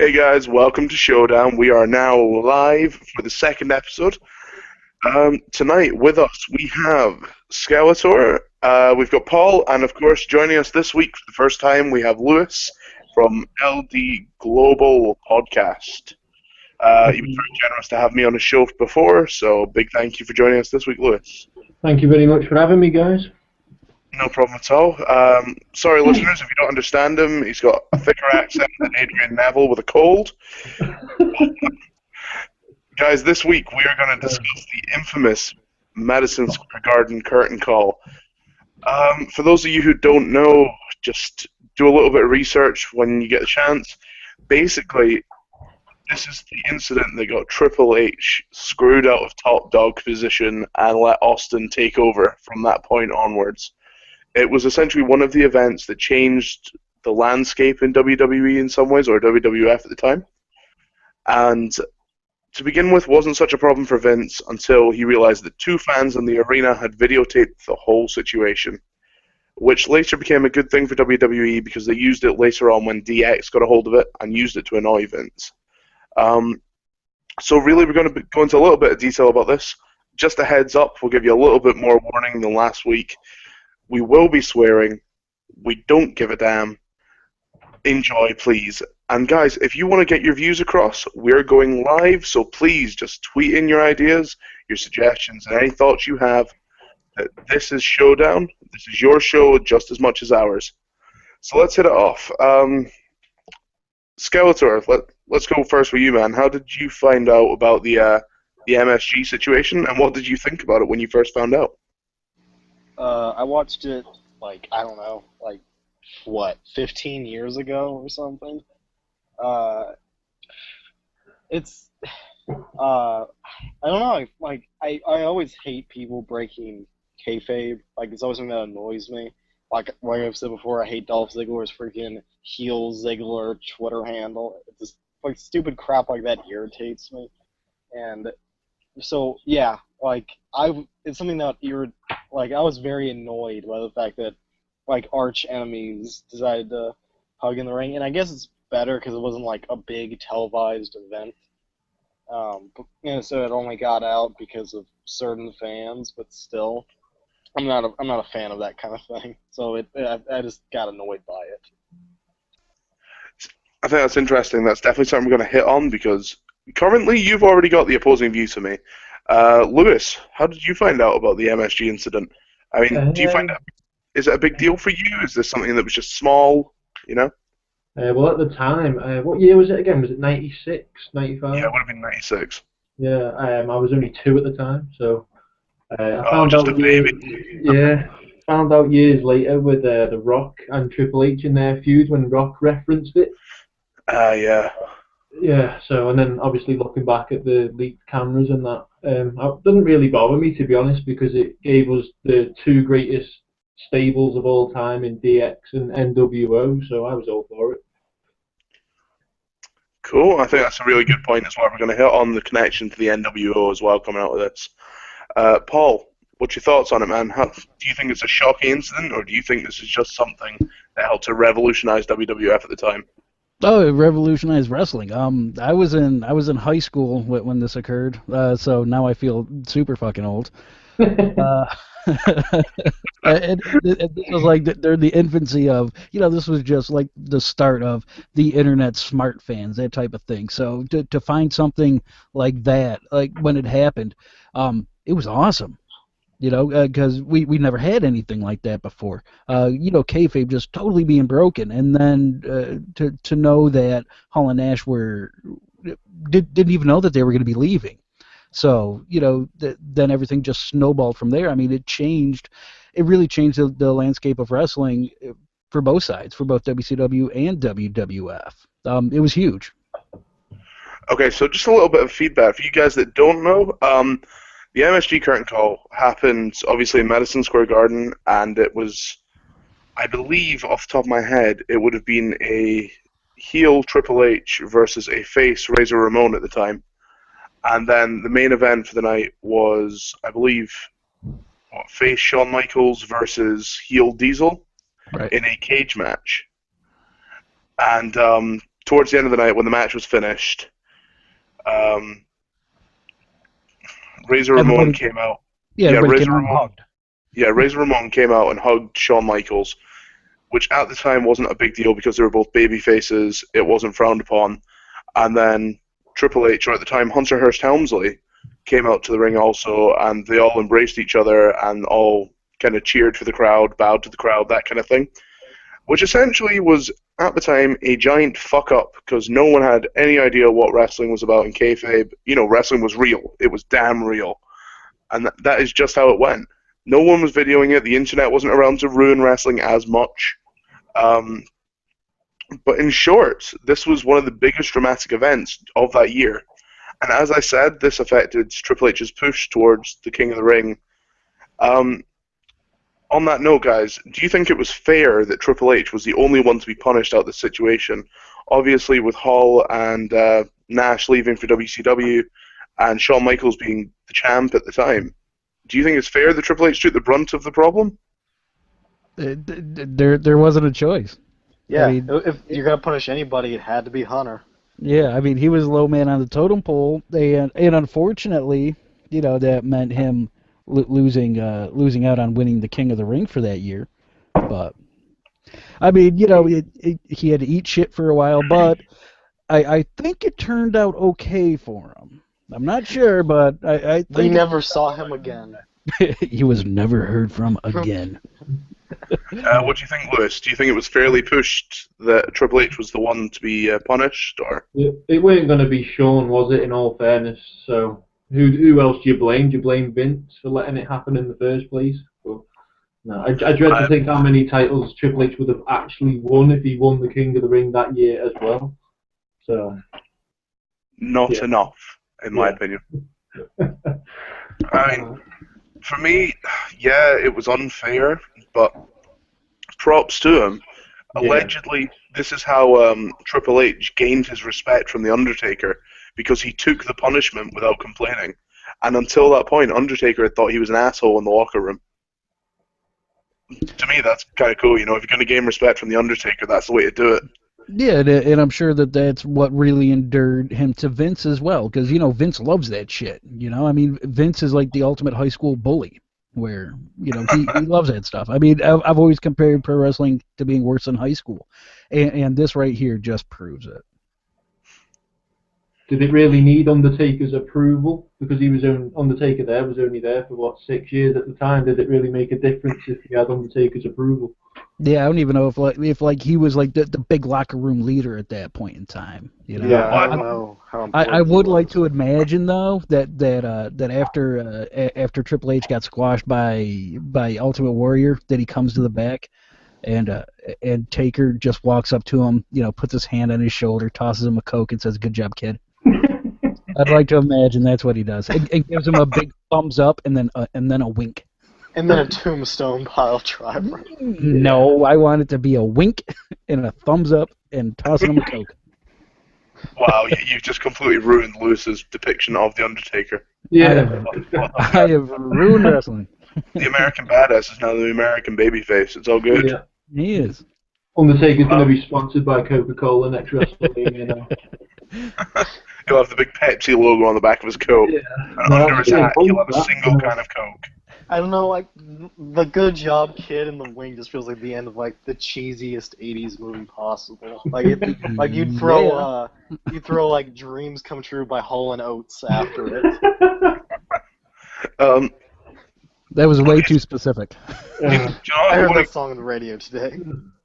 Hey guys, welcome to Showdown. We are now live for the second episode. Tonight with us we have Skeletor, we've got Paul, and of course joining us this week for the first time we have Lewis from LD Global Podcast. He was very generous to have me on his show before, so big thank you for joining us this week, Lewis. Thank you very much for having me, guys. No problem at all. Sorry, listeners, if you don't understand him, he's got a thicker accent than Adrian Neville with a cold. Guys, this week we are going to discuss the infamous Madison Square Garden curtain call. For those of you who don't know, just do a little bit of research when you get the chance. Basically, this is the incident that got Triple H screwed out of top dog position and let Austin take over from that point onwards. It was essentially one of the events that changed the landscape in WWE in some ways, or WWF at the time. And to begin with, wasn't such a problem for Vince until he realized that two fans in the arena had videotaped the whole situation, which later became a good thing for WWE because they used it later on when DX got a hold of it and used it to annoy Vince. So really, we're going to go into a little bit of detail about this. Just a heads up, we'll give you a little bit more warning than last week. We will be swearing. We don't give a damn. Enjoy, please. And guys, if you want to get your views across, we're going live, so please just tweet in your ideas, your suggestions, and any thoughts you have. This is Showdown. This is your show just as much as ours. So let's hit it off. Skeletor, let's go first with you, man. How did you find out about the MSG situation, and what did you think about it when you first found out? I watched it, I don't know, 15 years ago or something? It's, I don't know, I always hate people breaking kayfabe. It's always something that annoys me. Like I've said before, I hate Dolph Ziggler's freaking heel Ziggler Twitter handle. It's just, stupid crap like that irritates me. And so, yeah, it's something that I was very annoyed by the fact that, arch enemies decided to hug in the ring, and I guess it's better because it wasn't, a big televised event. So it only got out because of certain fans, but still, I'm not a fan of that kind of thing, so I just got annoyed by it. I think that's interesting. That's definitely something we're going to hit on, because currently you've already got the opposing view to me. Lewis, how did you find out about the MSG incident? I mean, do you find that, is it a big deal for you? Is this something that was just small, you know? Well, at the time, what year was it again? Was it 96, 95? Yeah, it would have been 96. Yeah, I was only 2 at the time, so I Oh, found just out a baby. found out years later with The Rock and Triple H in their feud when Rock referenced it. Yeah. Yeah, so, and then obviously looking back at the leaked cameras and that, it doesn't really bother me, to be honest, because it gave us the two greatest stables of all time in DX and NWO, so I was all for it. Cool. I think that's a really good point as well. We're going to hit on the connection to the NWO as well coming out of this. Paul, what's your thoughts on it, man? Do you think it's a shocking incident, or do you think this is just something that helped to revolutionize WWF at the time? Oh, it revolutionized wrestling. I was in high school when this occurred, so now I feel super fucking old. It was they're the infancy of, this was just like the start of the internet smart fans, that type of thing. So to find something like that, like when it happened, it was awesome. Because we never had anything like that before. Kayfabe just totally being broken, and then to know that Hall and Nash didn't even know that they were going to be leaving. So then everything just snowballed from there. I mean, it really changed the landscape of wrestling for both sides, for both WCW and WWF. It was huge. Okay, so just a little bit of feedback for you guys that don't know. The MSG Curtain Call happened, obviously, in Madison Square Garden, and it was, I believe, off the top of my head, it would have been a heel Triple H versus a face Razor Ramon at the time. And then the main event for the night was, I believe, face Shawn Michaels versus heel Diesel, right, in a cage match. And towards the end of the night, when the match was finished, Razor Ramon came out. Yeah, everybody came out and hugged. Yeah, Razor Ramon came out and hugged Shawn Michaels, which at the time wasn't a big deal because they were both baby faces. It wasn't frowned upon. And then Triple H, or at the time Hunter Hearst Helmsley, came out to the ring also, and they all embraced each other and all kind of cheered for the crowd, bowed to the crowd, that kind of thing. Which essentially was, at the time, a giant fuck-up, because no one had any idea what wrestling was about in kayfabe. You know, wrestling was real. It was damn real. And that is just how it went. No one was videoing it. The internet wasn't around to ruin wrestling as much. But in short, this was one of the biggest dramatic events of that year. And as I said, this affected Triple H's push towards the King of the Ring. On that note, guys, do you think it was fair that Triple H was the only one to be punished out of this situation? Obviously, with Hall and Nash leaving for WCW, and Shawn Michaels being the champ at the time, do you think it's fair that Triple H took the brunt of the problem? There wasn't a choice. Yeah, I mean, if you're gonna punish anybody, it had to be Hunter. Yeah, I mean, he was low man on the totem pole, and unfortunately, you know, that meant him losing out on winning the King of the Ring for that year. But I mean, you know, he had to eat shit for a while, but I think it turned out okay for him. I'm not sure, but I think We never saw him again. he was never heard from again. What do you think, Lewis? Do you think it was fairly pushed that Triple H was the one to be punished, or? It weren't going to be Shawn, was it, in all fairness? So who else do you blame? Do you blame Vince for letting it happen in the first place? But, no, I dread to think how many titles Triple H would have actually won if he won the King of the Ring that year as well. So Not enough, in my opinion. I mean, for me, yeah, it was unfair, but props to him. Allegedly, this is how Triple H gained his respect from The Undertaker, because he took the punishment without complaining. And until that point, Undertaker had thought he was an asshole in the locker room. To me, that's kind of cool. You know, if you're going to gain respect from The Undertaker, that's the way to do it. Yeah, and I'm sure that that's what really endeared him to Vince as well, because, you know, Vince loves that shit, you know? I mean, Vince is like the ultimate high school bully, where, you know, he loves that stuff. I mean, I've always compared pro wrestling to being worse than high school, and this right here just proves it. Did it really need Undertaker's approval? Because he was Undertaker was only there for, what, 6 years at the time. Did it really make a difference if he had Undertaker's approval? Yeah, I don't even know if he was like the big locker room leader at that point in time. You know? Yeah, I don't know how important I would he like was. to imagine though that after Triple H got squashed by Ultimate Warrior, that he comes to the back, and Taker just walks up to him, you know, puts his hand on his shoulder, tosses him a Coke, and says, "Good job, kid." I'd like to imagine that's what he does, and gives him a big thumbs up and then a wink. And then a tombstone pile driver. No, I want it to be a wink and a thumbs up and tossing him a Coke. Wow, you've just completely ruined Lewis's depiction of The Undertaker. Yeah. I have ruined wrestling. The American Badass is now the American Babyface. It's all good. Yeah. He is. Undertaker's going to be sponsored by Coca-Cola next WrestleMania, you know. He'll have the big Pepsi logo on the back of his coat. Yeah. And under his hat, he'll have a single can of Coke. I don't know, like, the Good Job Kid in the wing just feels like the end of, like, the cheesiest 80s movie possible. Like, you'd throw, like, Dreams Come True by Hall & Oates after it. That was way too specific. Do you know I heard what that song on the radio today.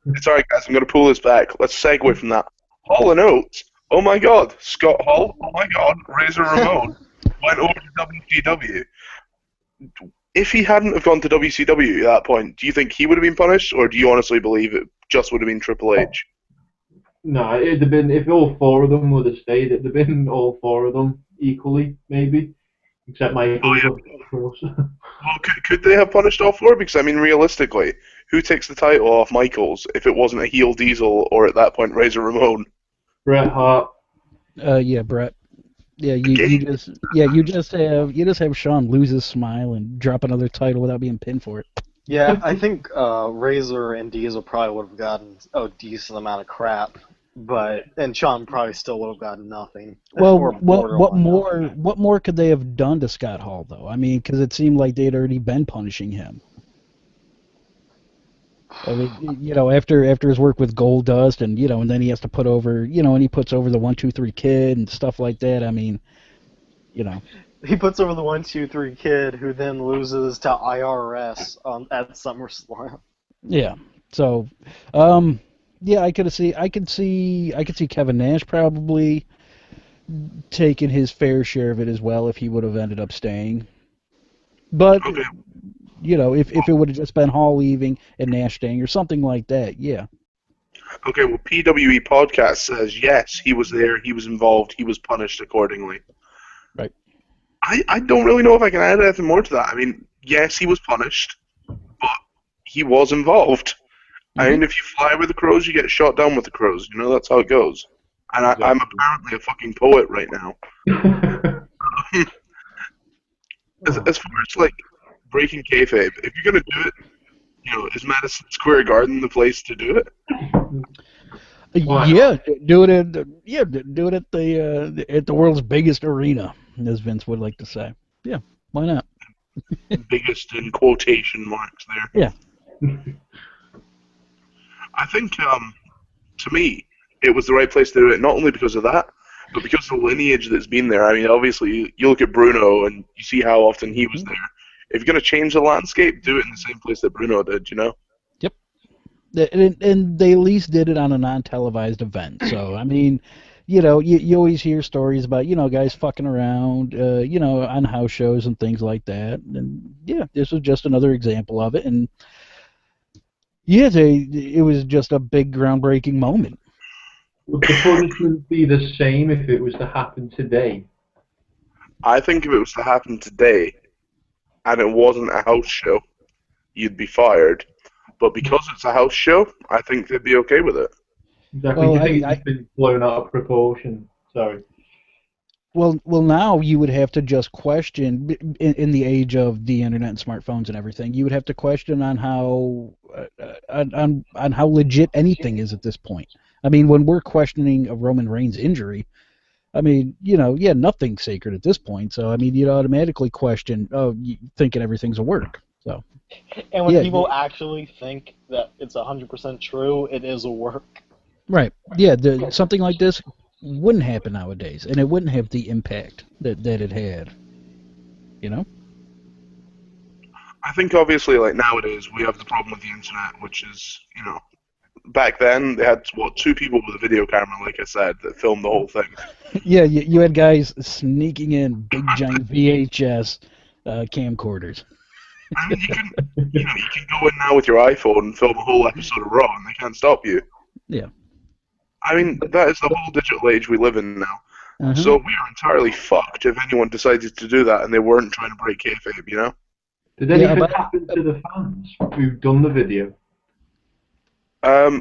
It's alright, guys, I'm going to pull this back. Let's segue from that. Hall & Oates. Oh my god. Scott Hall. Oh my god. Razor Ramon went over to WCW. If he hadn't have gone to WCW at that point, do you think he would have been punished, or do you honestly believe it just would have been Triple H? No, it'd have been, if all four of them would have stayed, it'd have been all four of them equally, maybe. Except Michaels, of course. Well, could they have punished all four? Because, I mean, realistically, who takes the title off Michaels if it wasn't a heel Diesel or, at that point, Razor Ramon? Bret Hart. Yeah, Bret. Yeah, you just have Shawn lose his smile and drop another title without being pinned for it. Yeah, I think Razor and Diesel probably would have gotten a decent amount of crap and Sean probably still would have gotten nothing. Well, Or what borderline nothing. more could they have done to Scott Hall though? I mean, because it seemed like they'd already been punishing him. I mean, after his work with Goldust, and and then he has to put over, and he puts over the 1-2-3 Kid and stuff like that. I mean, you know. He puts over the 1-2-3 Kid, who then loses to IRS at SummerSlam. Yeah. So, yeah, I could see Kevin Nash probably taking his fair share of it as well if he would have ended up staying. But Okay. if it would have just been Hall leaving and Nash staying or something like that, yeah. Okay, well, PWE Podcast says, yes, he was there, he was involved, he was punished accordingly. Right. I don't really know if I can add anything more to that. I mean, yes, he was punished, but he was involved. I mean, if you fly with the crows, you get shot down with the crows. That's how it goes. And I'm apparently a fucking poet right now. As far as, like, breaking kayfabe, if you're going to do it, is Madison Square Garden the place to do it? Yeah, do it at the world's biggest arena, as Vince would like to say. Yeah, why not? Biggest in quotation marks there. Yeah. I think, to me, it was the right place to do it, not only because of that, but because of the lineage that's been there. I mean, obviously, you look at Bruno, and you see how often he was there. If you're going to change the landscape, do it in the same place that Bruno did, Yep. And they at least did it on a non-televised event. So, I mean, you always hear stories about, guys fucking around, on house shows and things like that. And, yeah, this was just another example of it. And, yeah, it was just a big groundbreaking moment. Would the punishment be the same if it was to happen today? I think if it was to happen today, and it wasn't a house show, you'd be fired. But because it's a house show, I think they'd be okay with it. Exactly. Well, Do you think it's been blown out of proportion? Sorry. Well, now you would have to just question, in the age of the internet and smartphones and everything, you would have to question on how legit anything is at this point. I mean, when we're questioning a Roman Reigns injury, I mean, nothing's sacred at this point. So, I mean, you'd automatically question, thinking everything's a work. So. And when people actually think that it's 100% true, it is a work. Right. Yeah, something like this wouldn't happen nowadays, and it wouldn't have the impact that it had. I think, obviously, like, nowadays, we have the problem with the internet, which is, back then, they had, two people with a video camera, like I said, that filmed the whole thing. Yeah, you had guys sneaking in big, giant VHS camcorders. I mean, you can go in now with your iPhone and film a whole episode of Raw, and they can't stop you. Yeah. I mean, that is the whole digital age we live in now. So we are entirely fucked if anyone decided to do that and they weren't trying to break kayfabe, Did anything happen to the fans who've done the video?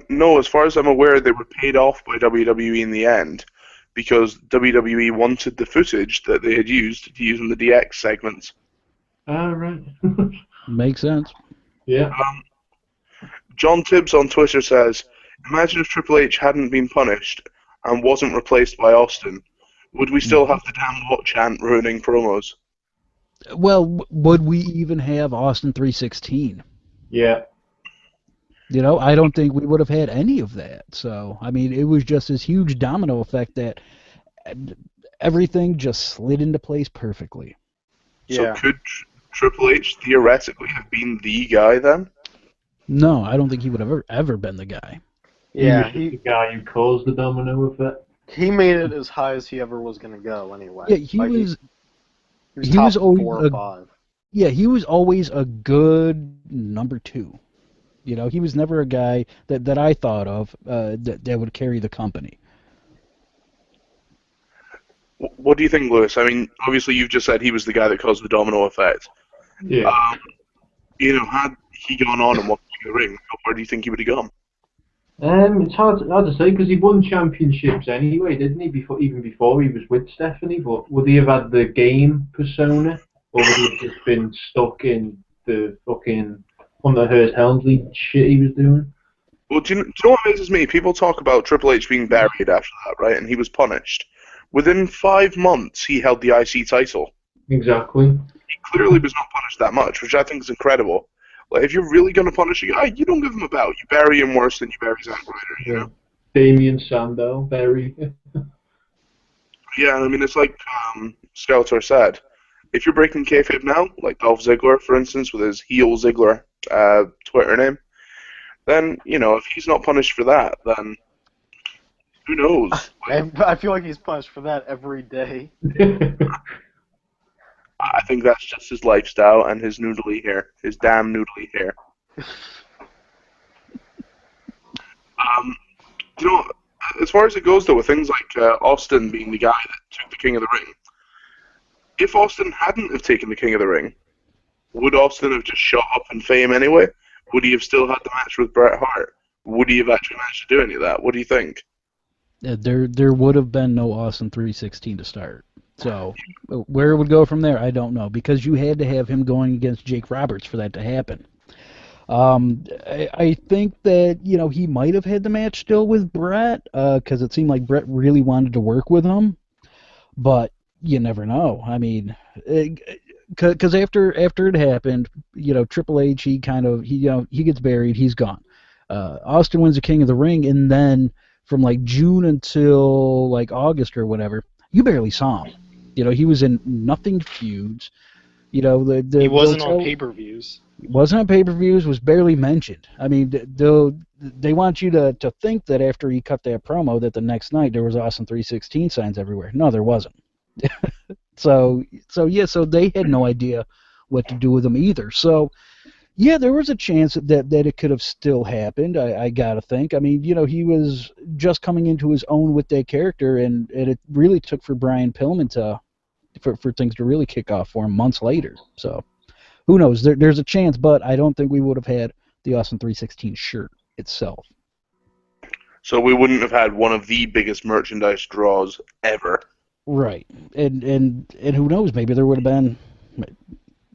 No, as far as I'm aware, they were paid off by WWE in the end because WWE wanted the footage that they had used to use in the DX segments. Right. Makes sense. Yeah. John Tibbs on Twitter says, imagine if Triple H hadn't been punished and wasn't replaced by Austin. Would we still have the damn what chant ruining promos? Well, would we even have Austin 316? Yeah. I don't think we would have had any of that. So, I mean, it was just this huge domino effect that everything just slid into place perfectly. So could Triple H theoretically have been the guy then? No, I don't think he would have ever been the guy. Yeah, he was the guy who caused the domino effect. He made it as high as he ever was going to go, anyway. Yeah, he was top always 4 or 5. Yeah, he was always a good number 2. He was never a guy that I thought of that would carry the company. What do you think, Lewis? I mean, obviously you've just said he was the guy that caused the domino effect. Yeah. Had he gone on and won the ring, how far do you think he would have gone? It's hard to say because he won championships anyway, didn't he? Even before he was with Stephanie. But would he have had the game persona, or would he have just been stuck in the fucking Hunter Hearst Helmsley shit he was doing? Well, do you know what amazes me? People talk about Triple H being buried after that, right? And he was punished. Within 5 months, he held the IC title. Exactly. He clearly was not punished that much, which I think is incredible. Like, if you're really going to punish a guy, you don't give him a belt. You bury him worse than you bury Zack Ryder, you know? Damien Sandow, very. Yeah, and I mean, it's like Skeletor said. If you're breaking kayfabe now, like Dolph Ziggler, for instance, with his heel Ziggler Twitter name, then, you know, if he's not punished for that, then who knows? I feel like he's punished for that every day. I think that's just his lifestyle and his noodly hair, his damn noodly hair. You know, as far as it goes, though, with things like Austin being the guy that took the King of the Ring, if Austin hadn't have taken the King of the Ring, would Austin have just shot up in fame anyway? Would he have still had the match with Bret Hart? Would he have actually managed to do any of that? What do you think? There would have been no Austin 316 to start. So where it would go from there, I don't know, because you had to have him going against Jake Roberts for that to happen. I think that, you know, he might have had the match still with Bret, because it seemed like Bret really wanted to work with him, but you never know. I mean, because after it happened, you know, Triple H, he gets buried, he's gone. Austin wins the King of the Ring, and then from like June until like August or whatever, you barely saw him. You know, he was in nothing feuds. You know, he wasn't on pay-per-views. Wasn't on pay-per-views, was barely mentioned. I mean, they want you to think that after he cut that promo that the next night there was Austin 316 signs everywhere. No, there wasn't. So they had no idea what to do with him either. So, yeah, there was a chance that it could have still happened, I got to think. I mean, you know, he was just coming into his own with that character, and it really took for Brian Pillman for things to really kick off for him months later. So, who knows? There's a chance, but I don't think we would have had the Austin 316 shirt itself. So we wouldn't have had one of the biggest merchandise draws ever. Right. And who knows? Maybe there would have been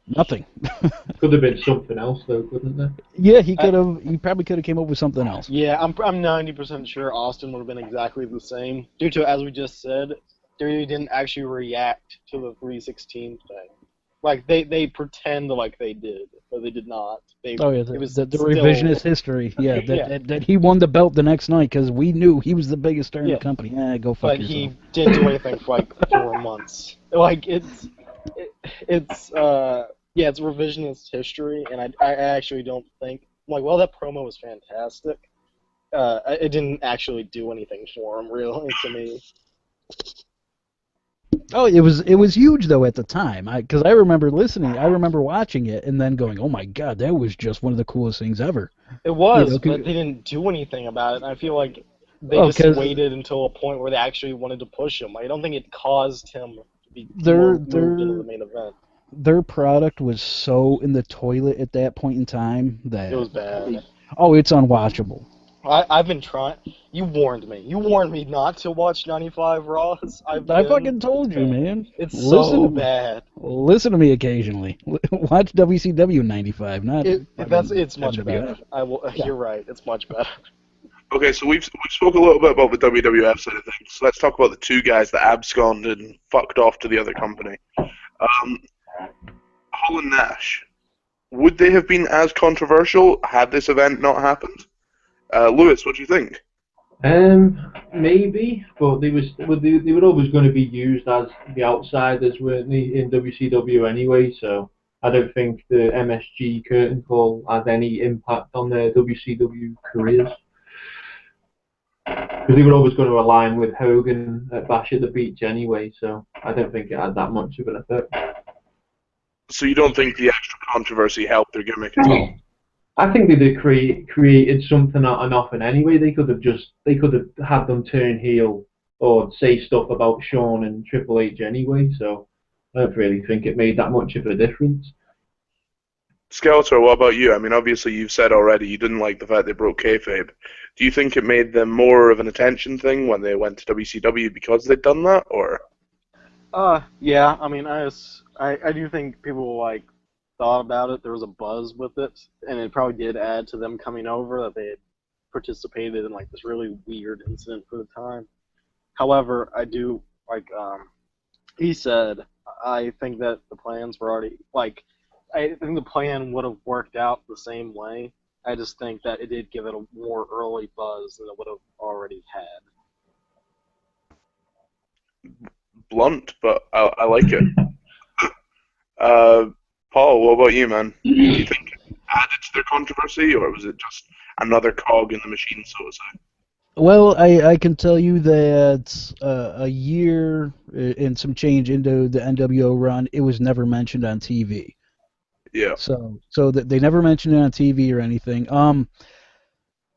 nothing. Could have been something else, though, couldn't there? Yeah, he probably could have came up with something else. Yeah, I'm 90% sure Austin would have been exactly the same. Due to, as we just said, they didn't actually react to the 316 thing. Like, they pretend like they did, but they did not. It was the revisionist history. Yeah, that he won the belt the next night because we knew he was the biggest star in the company. Go fuck yourself. But he didn't do anything for like 4 months. Like, it's revisionist history, and I actually don't think, like, well, that promo was fantastic. It didn't actually do anything for him, really, to me. Oh, it was huge though at the time, because I remember listening, I remember watching it, and then going, "Oh my God, that was just one of the coolest things ever." It was, but they didn't do anything about it. And I feel like they just waited until a point where they actually wanted to push him. I don't think it caused him to be moved into the main event. Their product was so in the toilet at that point in time that it was bad. Oh, it's unwatchable. I've been trying. You warned me. You warned me not to watch 95 Raws. I fucking told you, man. It's so bad. Listen to me occasionally. Watch WCW 95. It's much better. You're right. It's much better. Okay, so we've spoke a little bit about the WWF side of things. So let's talk about the two guys that absconded and fucked off to the other company. Hall and Nash. Would they have been as controversial had this event not happened? Lewis, what do you think? Maybe, but they were always going to be used as the outsiders, weren't they, in WCW anyway, so I don't think the MSG Curtain Call has any impact on their WCW careers. Because they were always going to align with Hogan at Bash at the Beach anyway, so I don't think it had that much of an effect. So you don't think the extra controversy helped their gimmick at all? I think they created something on often anyway. They could have had them turn heel or say stuff about Shawn and Triple H anyway. So I don't really think it made that much of a difference. Skeletor, what about you? I mean, obviously you've said already you didn't like the fact they broke kayfabe. Do you think it made them more of an attention thing when they went to WCW because they'd done that, or? Yeah. I mean, I do think people thought about it. There was a buzz with it, and it probably did add to them coming over that they had participated in like this really weird incident for the time. However, I do he said, I think that the plans were already I think the plan would have worked out the same way. I just think that it did give it a more early buzz than it would have already had. Blunt, but I like it. Paul, what about you, man? Do you think it added to their controversy, or was it just another cog in the machine, so to say? Well, I can tell you that a year and some change into the NWO run, it was never mentioned on TV. Yeah. So that they never mentioned it on TV or anything.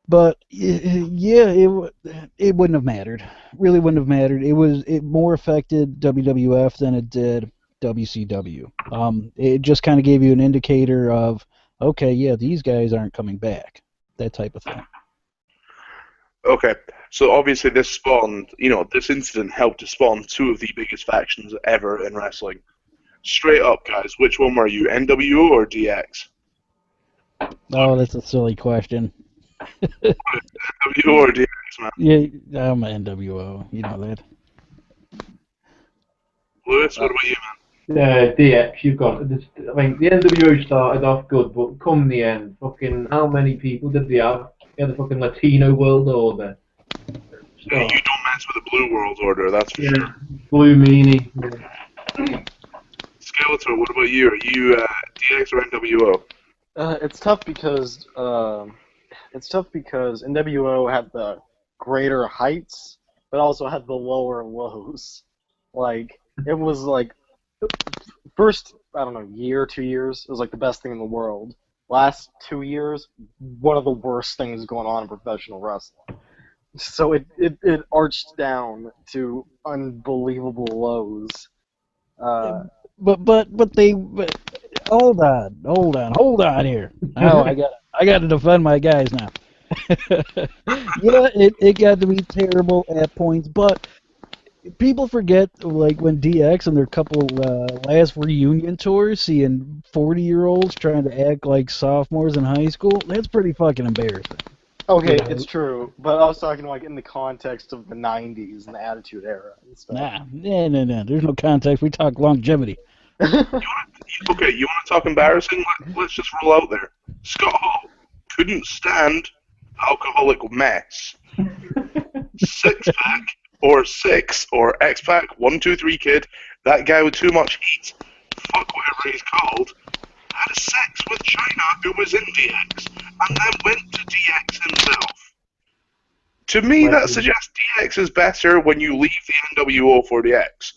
But yeah, it wouldn't have mattered. Really wouldn't have mattered. It more affected WWF than it did WCW. It just kind of gave you an indicator of, okay, yeah, these guys aren't coming back. That type of thing. Okay, so obviously this incident helped to spawn two of the biggest factions ever in wrestling. Straight up, guys, which one were you, NWO or DX? Oh, that's a silly question. NWO or DX, man? Yeah, I'm an NWO. You know that. Lewis, what about you, man? DX, you've got this. I mean, the NWO started off good, but come the end, fucking, how many people did they have? They had the fucking Latino World Order. Yeah, you don't mess with the Blue World Order, that's for sure. Blue Meanie. Yeah. Skeletor, what about you? Are you DX or NWO? It's tough because NWO had the greater heights, but also had the lower lows. Like, it was like first, I don't know, year, 2 years, it was like the best thing in the world. Last 2 years, one of the worst things going on in professional wrestling. So it arched down to unbelievable lows. But hold on here. Oh, I got to defend my guys now. Yeah, it got to be terrible at points, but people forget, like, when DX and their couple last reunion tours, seeing 40-year-olds trying to act like sophomores in high school, that's pretty fucking embarrassing. Okay, it's true, but I was talking like in the context of the 90s and the Attitude Era and stuff. Nah, there's no context. We talk longevity. You want to talk embarrassing? Let's just roll out there. Scott Hall couldn't stand alcoholic mess. Six-pack or six or X-pack, 1, 2, 3 kid, that guy with too much heat, fuck whatever he's called, had sex with China who was in DX, and then went to DX himself. To me, that suggests DX is better when you leave the NWO for DX.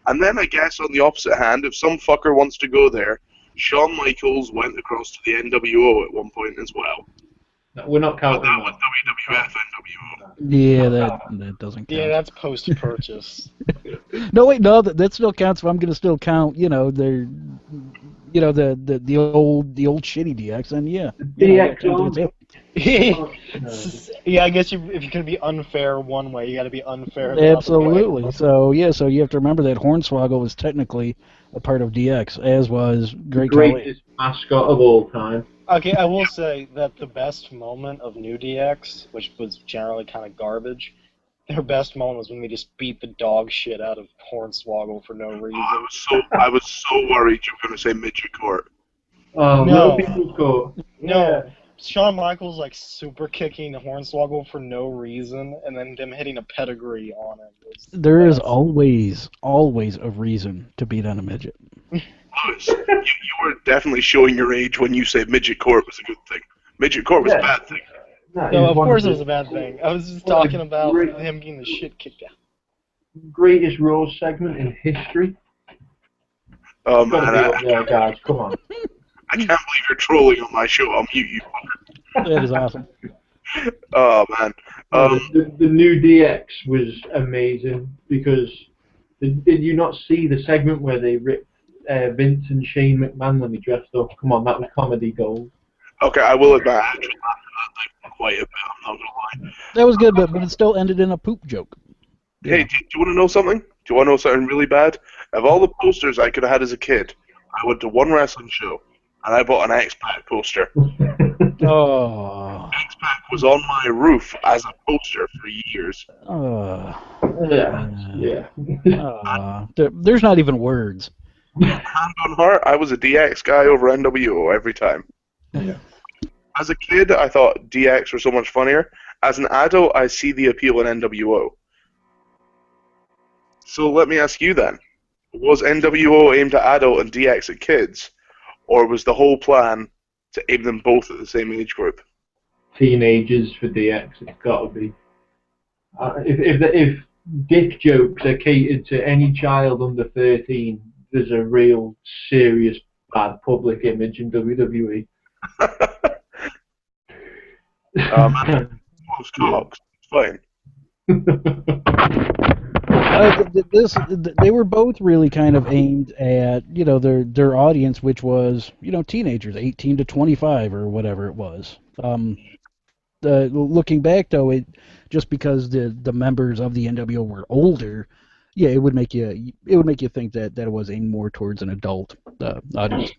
And then I guess on the opposite hand, if some fucker wants to go there, Shawn Michaels went across to the NWO at one point as well. No, we're not counting that. That was WWF NWO. Yeah, that doesn't count. Yeah, that's post-purchase. No, wait, no, that still counts. If I'm going to still count, the old shitty DX, and yeah. DX. Yeah, I guess if you're gonna be unfair one way, you got to be unfair. Absolutely. So you have to remember that Hornswoggle was technically a part of DX, as was Great Greatest mascot of all time. Okay, I will say that the best moment of New DX, which was generally kind of garbage, their best moment was when they just beat the dog shit out of Hornswoggle for no reason. I was so worried you were going to say Midget Court. No. No. People's Court. No. Shawn Michaels like super kicking Hornswoggle for no reason, and then them hitting a pedigree on him. There is always a reason to beat on a midget. Lewis, you were definitely showing your age when you said Midget Court was a good thing. Midget Court was a bad thing. No, of course it was a bad thing. I was just talking about him getting the shit kicked out. Greatest Raw segment in history. Man, guys, come on. I can't believe you're trolling on my show. I'll mute you. That is awesome. Oh, man. The new DX was amazing because did you not see the segment where they ripped Vince and Shane McMahon when they dressed up? Come on, that was comedy gold. Okay, I will admit, I actually laughed at that quite a bit, I'm not going to lie. That was good, but it still ended in a poop joke. Hey, do you want to know something? Do you want to know something really bad? Of all the posters I could have had as a kid, I went to one wrestling show, and I bought an X-Pac poster. Oh. pack was on my roof as a poster for years. There's not even words. Hand on heart, I was a DX guy over NWO every time. Yeah. As a kid, I thought DX were so much funnier. As an adult, I see the appeal in NWO. So let me ask you then, was NWO aimed at adult and DX at kids? Or was the whole plan to aim them both at the same age group? Teenagers for DX, it's got to be. If dick jokes are catered to any child under 13, there's a real serious bad public image in WWE. Most cocks, it's fine. They were both really kind of aimed at, you know, their audience, which was, you know, teenagers, 18 to 25 or whatever it was. Looking back though, just because the members of the NWO were older, yeah, it would make you think that it was aimed more towards an adult audience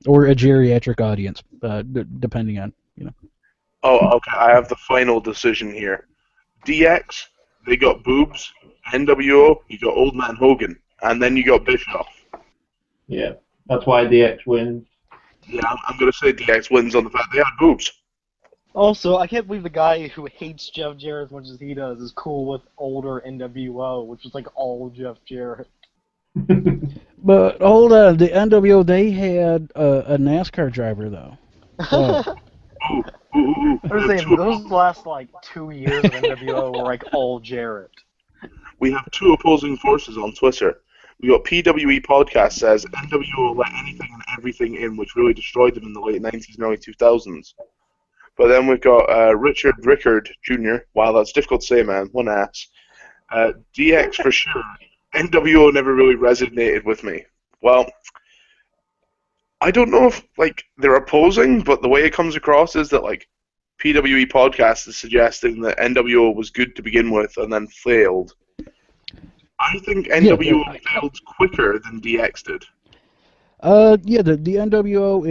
or a geriatric audience, depending on, you know. Oh, okay. I have the final decision here. DX, they got boobs. NWO, you got Old Man Hogan, and then you got Bischoff. Yeah, that's why DX wins. Yeah, I'm gonna say DX wins on the fact they had boobs. Also, I can't believe the guy who hates Jeff Jarrett as much as he does is cool with older NWO, which is like all Jeff Jarrett. But hold on, the NWO, they had a NASCAR driver though. I'm saying those last like 2 years of NWO were like all Jarrett. We have two opposing forces on Twitter. We got PWE Podcast says NWO let anything and everything in, which really destroyed them in the late 90s and early 2000s. But then we've got Richard Rickard Jr. Wow, that's difficult to say, man. One ass. DX for sure. NWO never really resonated with me. Well, I don't know if like they're opposing, but the way it comes across is that like PWE Podcast is suggesting that NWO was good to begin with and then failed. I think NWO failed quicker than DX did. Yeah, the NWO,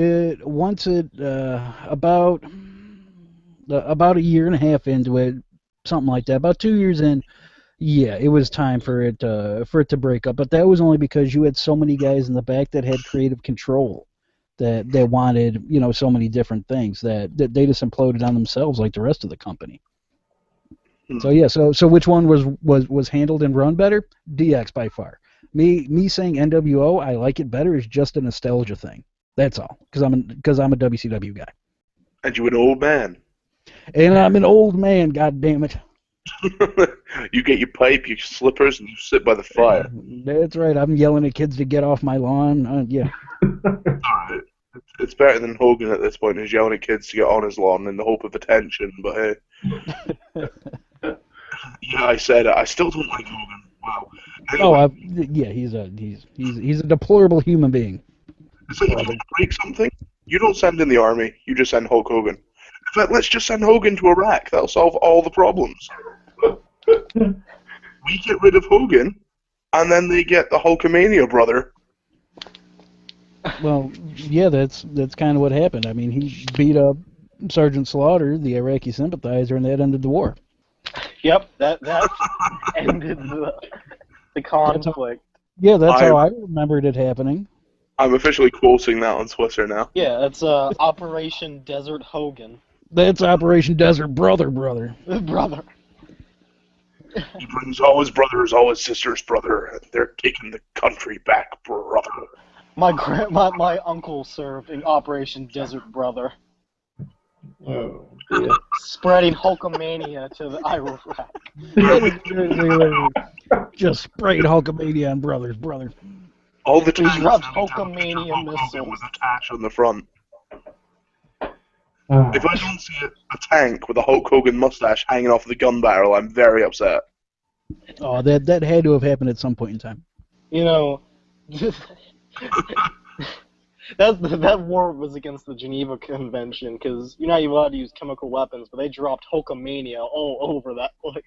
about a year and a half into it, something like that, about 2 years in, yeah, it was time for it to break up. But that was only because you had so many guys in the back that had creative control, that wanted, you know, so many different things that they just imploded on themselves like the rest of the company. So yeah, so which one was handled and run better? DX by far. Me saying NWO, I like it better, is just a nostalgia thing. That's all, because I'm a WCW guy. And you an old man. And I'm an old man. God damn it. You get your pipe, your slippers, and you sit by the fire. That's right. I'm yelling at kids to get off my lawn. Yeah. Alright. It's better than Hogan at this point, who's yelling at kids to get on his lawn in the hope of attention. But hey. Yeah, I said it. I still don't like Hogan. Wow. Anyway, yeah, he's a deplorable human being. It's like if you want to break something, you don't send in the army. You just send Hulk Hogan. In fact, let's just send Hogan to Iraq. That'll solve all the problems. We get rid of Hogan, and then they get the Hulkamania brother. Well, yeah, that's kind of what happened. I mean, he beat up Sergeant Slaughter, the Iraqi sympathizer, and that ended the war. Yep, that ended the conflict. That's how I remembered it happening. I'm officially quoting that on Twitter now. Yeah, that's Operation Desert Hogan. That's Operation Desert Brother. Brother. He brings all his brothers, all his sisters, brother. They're taking the country back, brother. My uncle served in Operation Desert Brother. Oh, yeah. Spreading Hulkamania to the Iraq. Just sprayed Hulkamania on brothers, brother. All the time. He dropped Hulkamania missiles. With a tash on the front. If I don't see a tank with a Hulk Hogan mustache hanging off the gun barrel, I'm very upset. Oh, that had to have happened at some point in time. You know, that war was against the Geneva Convention, because you're not allowed to use chemical weapons, but they dropped Hulkamania all over that place.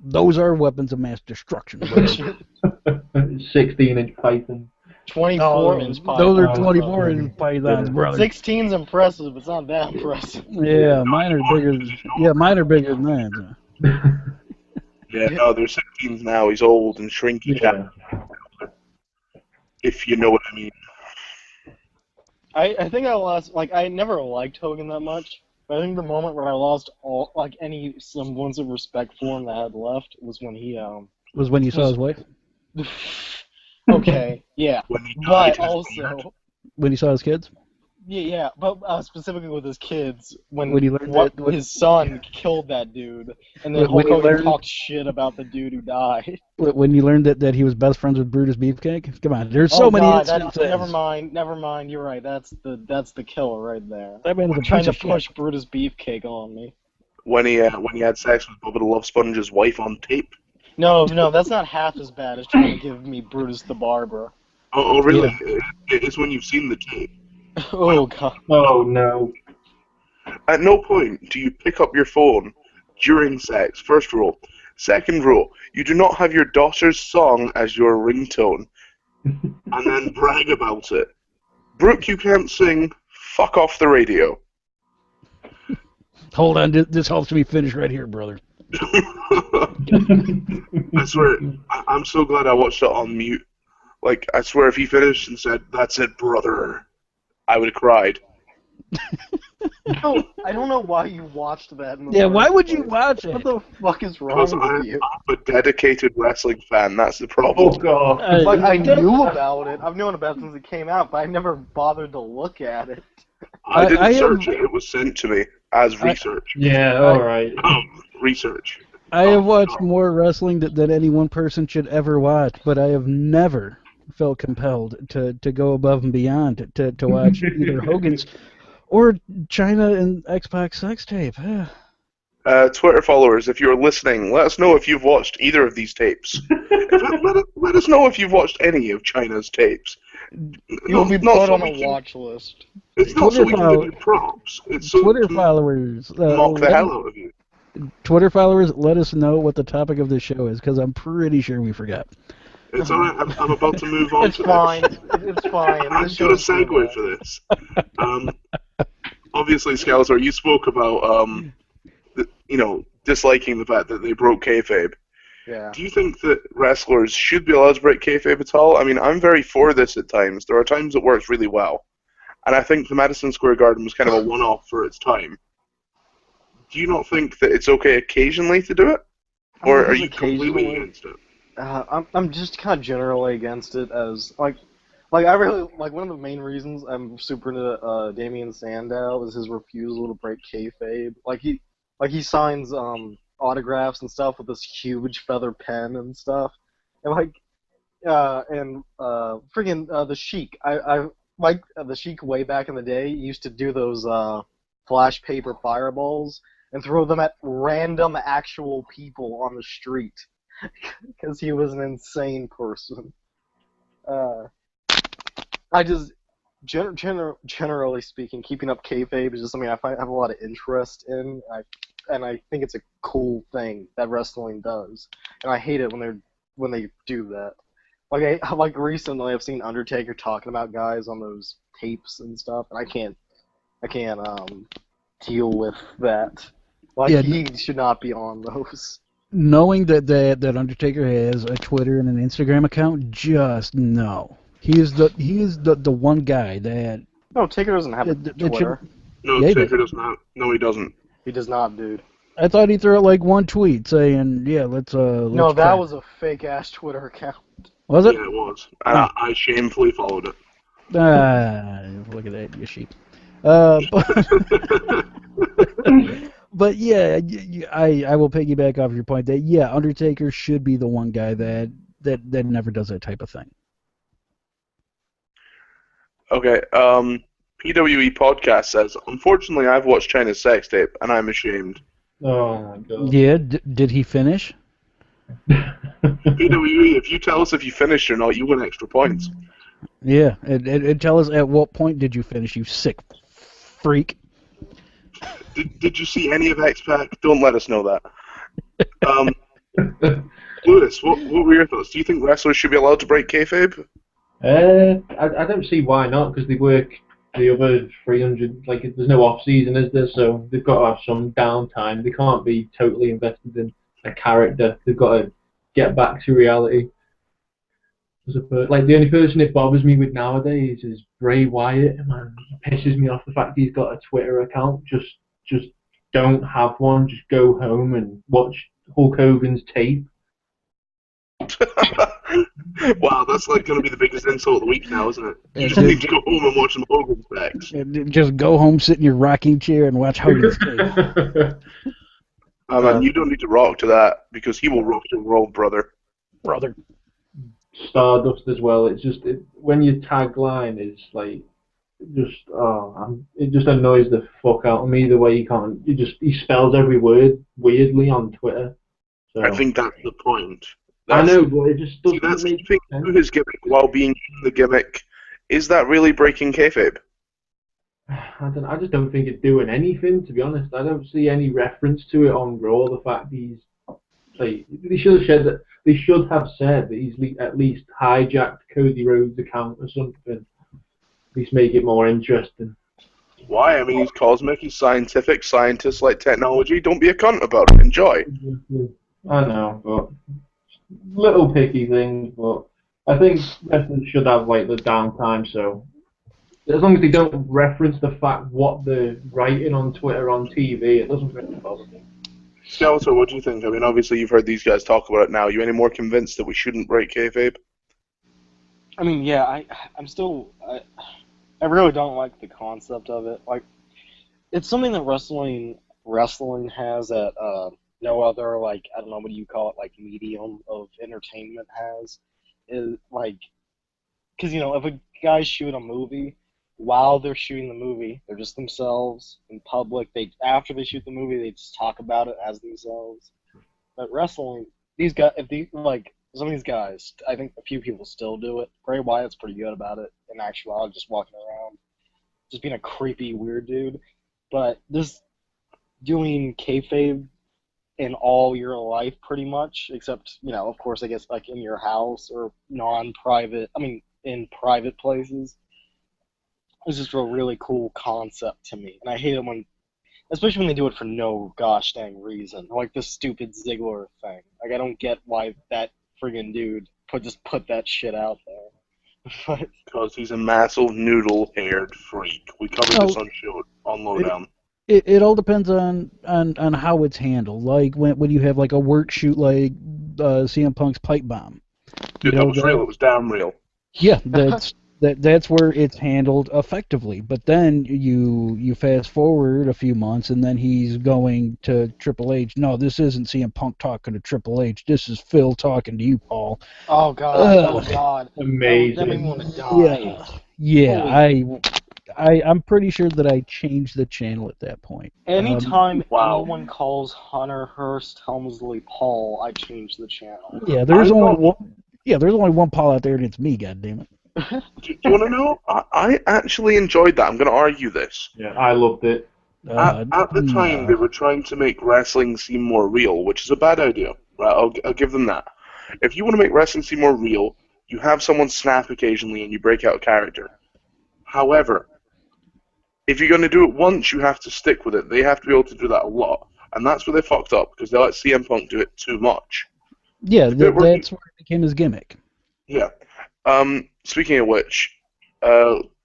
Those are weapons of mass destruction. 16-inch python. 24-inch those are pythons. 24-inch pythons, Yeah. brother. 16's impressive, but it's not that impressive. Yeah, mine are bigger. Yeah, mine are bigger than that. Yeah, no, they're 16s now. He's old and shrinking down, if you know what I mean. I think I lost, like, I never liked Hogan that much, but I think the moment where I lost all, like, any semblance of respect for him that I had left was when he, Was when you saw his wife? okay, yeah, When he but died, also, When you saw his kids? yeah, but specifically with his kids, when When he learned that- his son killed that dude, and then When Hulk he Hogan learned- talked shit about the dude who died. When you learned that he was best friends with Brutus Beefcake? Come on, there's so Oh many God, instances. never mind. You're right. That's the killer right there. That man was a Trying piece to of push shit. Brutus Beefcake on me. when he had sex with Bubba the Love Sponge's wife on tape. No, that's not half as bad as trying to give me Brutus the Barber. Oh, really? It's when you've seen the tape. Oh God. Oh no. At no point do you pick up your phone during sex, first rule. Second rule, you do not have your daughter's song as your ringtone, and then brag about it. Brooke, you can't sing, fuck off the radio. Hold on, this helps me finish right here, brother. I swear, I'm so glad I watched it on mute. Like, I swear if he finished and said, "That's it, brother," I would have cried. No, I don't know why you watched that. Yeah, why would you watch What it? the fuck is Because wrong I'm with you? a dedicated wrestling fan, that's the problem. Oh god. Like, I knew about it. I've known about it since it came out, but I never bothered to look at it. I didn't I search it, it was sent to me as research. Yeah, alright. Research. I have watched more wrestling than any one person should ever watch, but I have never felt compelled to go above and beyond to watch either Hogan's or China and X-Pac sex tape. Twitter followers, if you're listening, let us know if you've watched either of these tapes. let us know if you've watched any of China's tapes. You'll be put on a watch list. It's not so we can Twitter give you props. It's so Twitter we can followers, mock the hell out of you. Twitter followers, let us know what the topic of the show is, because I'm pretty sure we forgot. It's alright, I'm about to move on It's to fine. this. It's fine. I'm This going to show's segue good. for this. Obviously, Scalzar, you spoke about, disliking the fact that they broke kayfabe. Yeah. Do you think that wrestlers should be allowed to break kayfabe at all? I mean, I'm very for this at times. There are times it works really well. And I think the Madison Square Garden was kind of a one-off for its time. Do you not think that it's okay occasionally to do it? Or are you completely against it? I'm just kind of generally against it as I really like one of the main reasons I'm super into Damian Sandow is his refusal to break kayfabe. He signs autographs and stuff with this huge feather pen and stuff, and the Sheik. I like the Sheik way back in the day used to do those flash paper fireballs and throw them at random actual people on the street. Because he was an insane person. I just, generally speaking, keeping up kayfabe is just something I have a lot of interest in, and I think it's a cool thing that wrestling does. And I hate it when they do that. Like recently, I've seen Undertaker talking about guys on those tapes and stuff, and I can't deal with that. He should not be on those. Knowing that Undertaker has a Twitter and an Instagram account, just no. He is the one guy that. No, Taker doesn't have a Twitter. No, Yeah, Taker does not. No, he doesn't. He does not, dude. I thought he threw out like one tweet saying, "Yeah, let's." No, that was a fake ass Twitter account. Was it? Yeah, it was. And I shamefully followed it. Look at that, you sheep. But yeah, I will piggyback off your point that Undertaker should be the one guy that never does that type of thing. Okay, PWE Podcast says, unfortunately, I've watched China's sex tape, and I'm ashamed. Oh my god. Yeah, did he finish? PWE, if you tell us if you finished or not, you win extra points. Yeah, and tell us at what point did you finish, you sick freak. Did you see any of X-Pac? Don't let us know that. Lewis, what were your thoughts? Do you think wrestlers should be allowed to break kayfabe? I don't see why not, because they work the other 300. Like, there's no off season, is there? So they've got to have some downtime. They can't be totally invested in a character. They've got to get back to reality. Like, the only person it bothers me with nowadays is Bray Wyatt. Man, it pisses me off the fact he's got a Twitter account. Just don't have one. Just go home and watch Hulk Hogan's tape. Wow, that's like going to be the biggest insult of the week now, isn't it? You just need to go home and watch some Hogan's backs. Just go home, sit in your rocking chair, and watch Hogan's tape. Man, you don't need to rock to that, because he will rock your world, brother. Stardust as well. It's just when your tagline is like, it just annoys the fuck out of me the way he spells every word weirdly on Twitter. So. I think that's the point. I know, but it just doesn't that's make keeping sense. to his gimmick while being in the gimmick. Is that really breaking kayfabe? I just don't think it's doing anything, to be honest. I don't see any reference to it on Raw. The fact he's like, they should have said that he's at least hijacked Cody Rhodes' account or something. At least make it more interesting. Why? I mean, he's cosmic, he's scientific, scientists like technology. Don't be a cunt about it. Enjoy. I know, but little picky things. But I think wrestlers should have like the downtime. So as long as they don't reference the fact what they're writing on Twitter, on TV, it doesn't really bother me. Skeletor, what do you think? I mean, obviously you've heard these guys talk about it now. Are you any more convinced that we shouldn't break kayfabe? I mean, yeah, I really don't like the concept of it. Like, it's something that wrestling has that no other, like, I don't know, what do you call it, like, medium of entertainment has. Is like, because, you know, if a guy's shooting a movie, while they're shooting the movie, they're just themselves in public. After they shoot the movie, they just talk about it as themselves. But wrestling, these guys, some of these guys, I think a few people still do it. Bray Wyatt's pretty good about it in actuality, just walking around, just being a creepy, weird dude. But this doing kayfabe in all your life, pretty much, except, you know, of course, I guess, like, in your house or in private places. It's just a really cool concept to me. And I hate it especially when they do it for no gosh dang reason. Like this stupid Ziggler thing. Like, I don't get why that friggin' dude just put that shit out there. Because he's a massive noodle-haired freak. We covered this on Lowdown. It all depends on how it's handled. Like when you have like a work shoot like CM Punk's pipe bomb. Dude, that was real. It was damn real. Yeah, that's where it's handled effectively. But then you fast forward a few months, and then he's going to Triple H. No, this isn't CM Punk talking to Triple H. This is Phil talking to you, Paul. Oh God! Amazing. That made me want to die. Yeah. I'm pretty sure that I changed the channel at that point. Anytime anyone calls Hunter Hearst Helmsley Paul, I change the channel. Yeah, there's only one. Yeah, there's only one Paul out there, and it's me. Goddammit. Do you want to know? I actually enjoyed that. I'm going to argue this. Yeah, I loved it. At the time, they were trying to make wrestling seem more real, which is a bad idea. Right? I'll give them that. If you want to make wrestling seem more real, you have someone snap occasionally and you break out a character. However, if you're going to do it once, you have to stick with it. They have to be able to do that a lot. And that's where they fucked up, because they let CM Punk do it too much. Yeah, that's where it became his gimmick. Yeah. Speaking of which,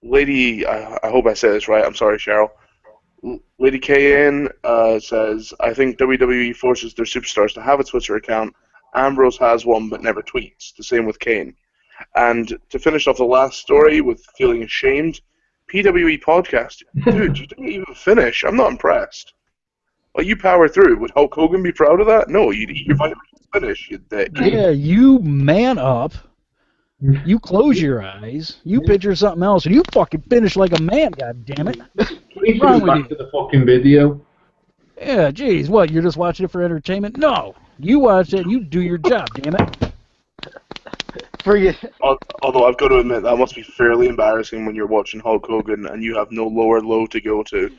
Lady, I hope I said this right, I'm sorry, Cheryl. Lady KN says, I think WWE forces their superstars to have a Twitter account. Ambrose has one but never tweets. The same with Kane. And to finish off the last story with feeling ashamed, PWE podcast. Dude, you didn't even finish. I'm not impressed. Well, you power through. Would Hulk Hogan be proud of that? No, you'd eat your vitamins to finish, you dick. Yeah, you man up. You close your eyes. You picture something else, and you fucking finish like a man. God damn it! What's wrong with you? To the fucking video. Yeah, geez, what? You're just watching it for entertainment? No, you watch it. And you do your job. Damn it. Although I've got to admit that must be fairly embarrassing when you're watching Hulk Hogan and you have no lower low to go to.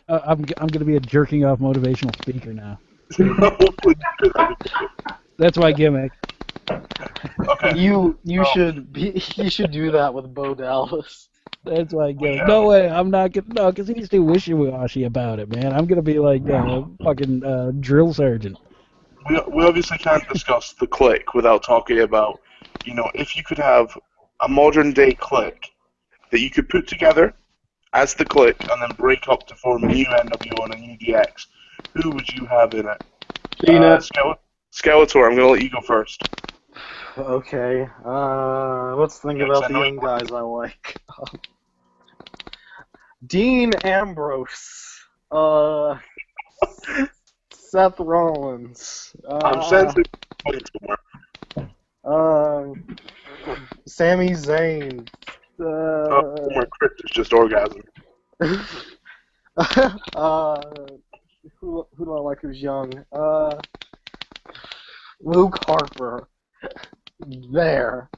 I'm gonna be a jerking off motivational speaker now. That's my gimmick. Okay, Okay. You Well, should do that with Bo Dallas. That's why I get it. Yeah. No way, I'm not gonna. No, because he's too wishy-washy about it, man. I'm gonna be like fucking drill sergeant. we obviously can't discuss the click without talking about, if you could have a modern day click that you could put together as the click and then break up to form a new NWO and a new DX, who would you have in it? Cena. Skeletor, I'm going to let you go first. Okay. Let's think Yeah, 'cause about I the know young guys I like. Dean Ambrose. Seth Rollins. I'm sensing somewhere. Sami Zayn. Somewhere Crypt is just orgasm. Who do I like who's young? Luke Harper. There.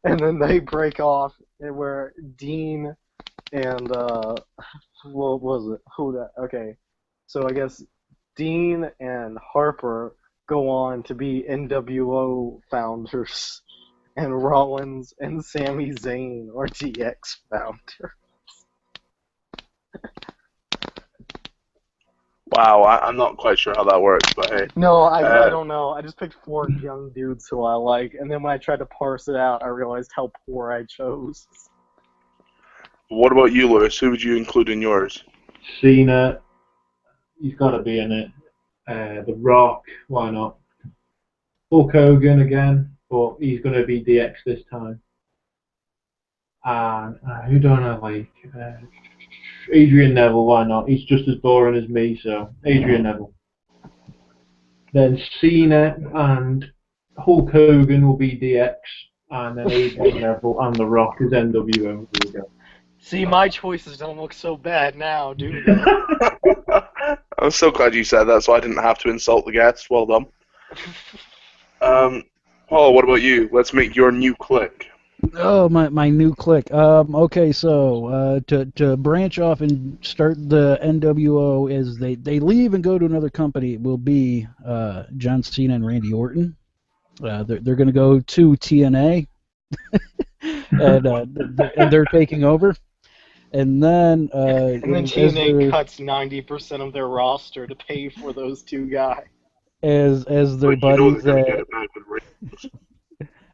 And then they break off, and where Dean and, what was it? Who that? Okay. So I guess Dean and Harper go on to be NWO founders, and Rollins and Sami Zayn are DX founders. Wow, I'm not quite sure how that works, but hey. No, I don't know. I just picked 4 young dudes who I like, and then when I tried to parse it out, I realized how poor I chose. What about you, Lewis? Who would you include in yours? Cena. He's got to be in it. The Rock. Why not? Hulk Hogan again, but he's going to be DX this time. And who don't I like? Adrian Neville, why not? He's just as boring as me, so Adrian Neville. Then Cena and Hulk Hogan will be DX, and then Adrian Neville and The Rock is NWO. Here we go. See, my choices don't look so bad now, do they? I'm so glad you said that, so I didn't have to insult the guests. Well done. Paul, what about you? Let's make your new click. Oh, my new click. Okay, so to branch off and start the NWO as they leave and go to another company will be John Cena and Randy Orton. They're going to go to TNA, and they're taking over. And then TNA cuts 90% of their roster to pay for those 2 guys. as their But buddies they're gonna that get it back with ratings.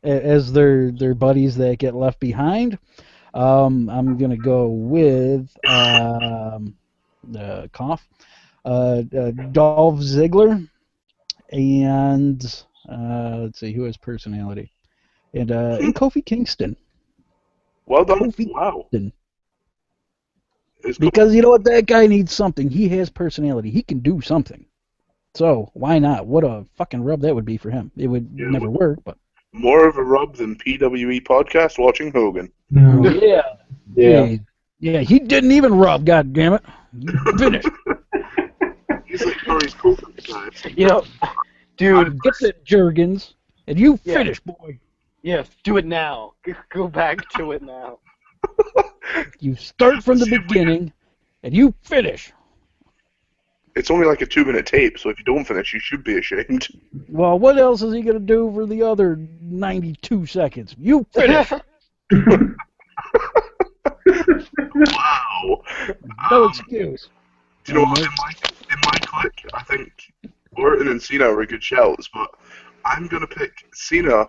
as their buddies that get left behind. I'm gonna go with cough, Dolph Ziggler, and let's see who has personality, and Kofi Kingston. Well done. Kofi Wow. Kingston. It's Because you know what, that guy needs something. He has personality. He can do something. So why not? What a fucking rub that would be for him. It would never work, but. more of a rub than PWE podcast watching Hogan. No. Yeah. Yeah, he didn't even rub, god damn it. You finished. He's like Curry's Coker guy. You know, dude. Get the Jergens, and you finish, boy. Yes, do it now. Go back to it now. You start from the beginning, and you finish. It's only like a 2-minute tape, so if you don't finish, you should be ashamed. Well, what else is he going to do for the other 92 seconds? You finish. Wow. No excuse. Do you know what? In my click, I think Orton and Cena are good shouts, but I'm going to pick Cena,